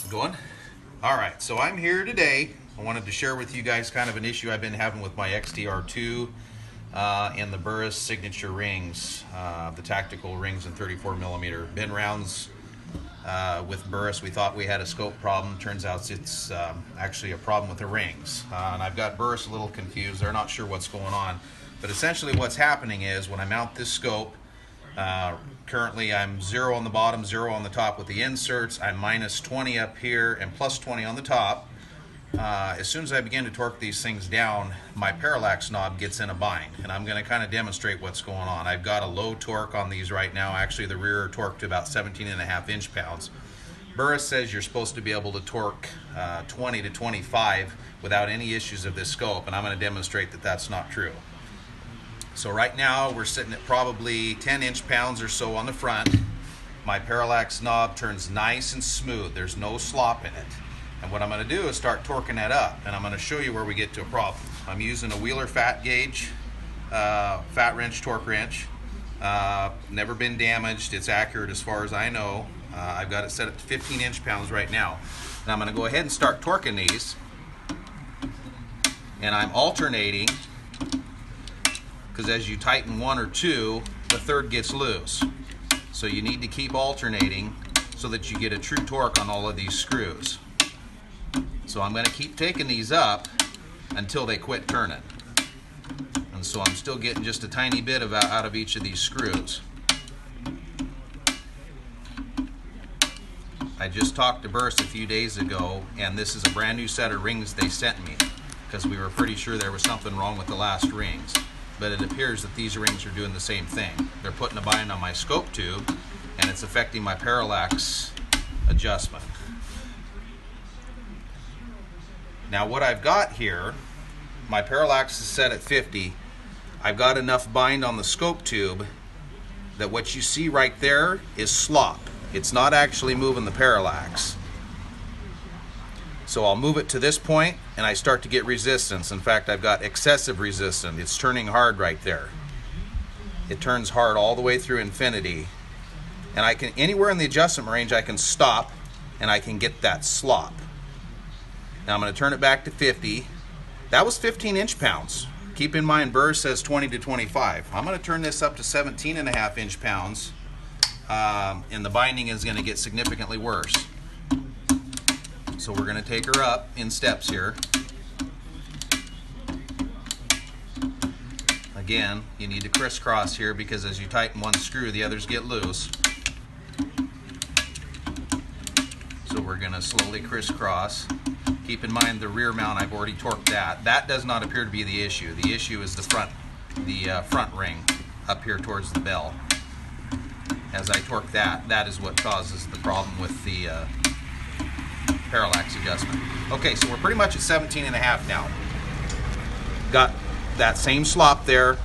Going? All right, so I'm here today. I wanted to share with you guys kind of an issue I've been having with my XTR2 and the Burris Signature rings, the tactical rings in 34 millimeter. Been rounds with Burris. We thought we had a scope problem. Turns out it's actually a problem with the rings. And I've got Burris a little confused. They're not sure what's going on. But essentially what's happening is when I mount this scope, currently I'm 0 on the bottom, 0 on the top with the inserts. I'm minus 20 up here and plus 20 on the top. As soon as I begin to torque these things down, my parallax knob gets in a bind, and I'm going to kind of demonstrate what's going on. I've got a low torque on these right now. Actually, the rear are torqued to about 17.5 inch-pounds. Burris says you're supposed to be able to torque 20 to 25 without any issues of this scope, and I'm going to demonstrate that that's not true. So right now we're sitting at probably 10 inch-pounds or so on the front. My parallax knob turns nice and smooth. There's no slop in it. And what I'm going to do is start torquing that up, and I'm going to show you where we get to a problem. I'm using a Wheeler fat gauge, fat wrench, torque wrench. Never been damaged. It's accurate as far as I know. I've got it set at 15 inch-pounds right now. And I'm going to go ahead and start torquing these. And I'm alternating, because as you tighten one or two, the third gets loose. So you need to keep alternating so that you get a true torque on all of these screws. So I'm going to keep taking these up until they quit turning. And so I'm still getting just a tiny bit out of each of these screws. I just talked to Burris a few days ago, and this is a brand new set of rings they sent me, because we were pretty sure there was something wrong with the last rings. But it appears that these rings are doing the same thing. They're putting a bind on my scope tube, and it's affecting my parallax adjustment. Now what I've got here, my parallax is set at 50. I've got enough bind on the scope tube that what you see right there is slop. It's not actually moving the parallax. So I'll move it to this point and I start to get resistance. In fact, I've got excessive resistance. It's turning hard right there. It turns hard all the way through infinity. And I can, anywhere in the adjustment range, I can stop and I can get that slop. Now I'm going to turn it back to 50. That was 15 inch-pounds. Keep in mind, Burris says 20 to 25. I'm going to turn this up to 17.5 inch-pounds, and the binding is going to get significantly worse. So we're going to take her up in steps here. Again, you need to crisscross here because as you tighten one screw, the others get loose. So we're going to slowly crisscross. Keep in mind the rear mount, I've already torqued that. That does not appear to be the issue. The issue is the front ring up here towards the bell. As I torque that, that is what causes the problem with the parallax adjustment. Okay, so we're pretty much at 17.5 now. Got that same slop there,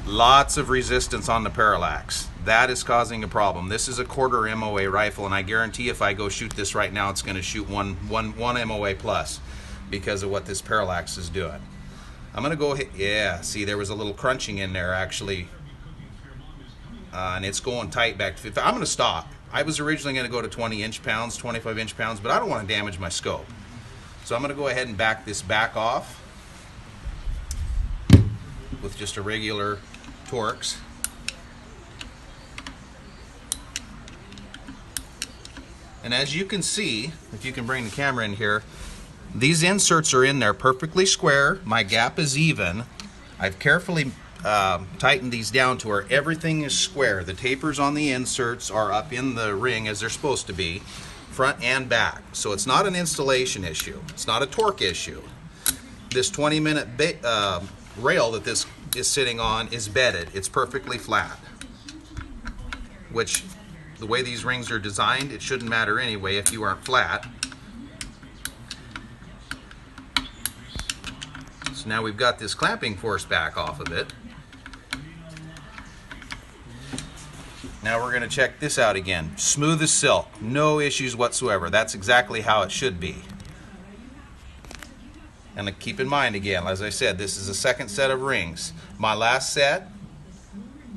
lots of resistance on the parallax. That is causing a problem. This is a quarter MOA rifle, and I guarantee if I go shoot this right now, it's going to shoot one MOA plus because of what this parallax is doing. I'm going to go hit, yeah, see there was a little crunching in there actually, and it's going tight back to 50. I'm going to stop. I was originally going to go to 20 inch-pounds, 25 inch-pounds, but I don't want to damage my scope. So I'm going to go ahead and back this back off with just a regular Torx. And as you can see, if you can bring the camera in here, these inserts are in there perfectly square. My gap is even. I've carefully tightened these down to where everything is square. The tapers on the inserts are up in the ring as they're supposed to be, front and back. So it's not an installation issue. It's not a torque issue. This 20-minute rail that this is sitting on is bedded. It's perfectly flat, which the way these rings are designed, it shouldn't matter anyway if you aren't flat. So now we've got this clamping force back off of it. Now we're going to check this out again. Smooth as silk, no issues whatsoever. That's exactly how it should be. And keep in mind again, as I said, this is a second set of rings. My last set,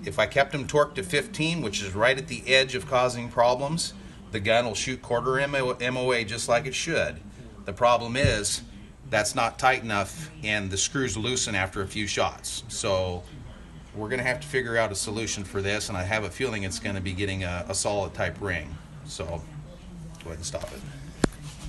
if I kept them torqued to 15, which is right at the edge of causing problems, the gun will shoot quarter MOA just like it should. The problem is that's not tight enough and the screws loosen after a few shots. So we're going to have to figure out a solution for this, and I have a feeling it's going to be getting a solid type ring. So go ahead and stop it.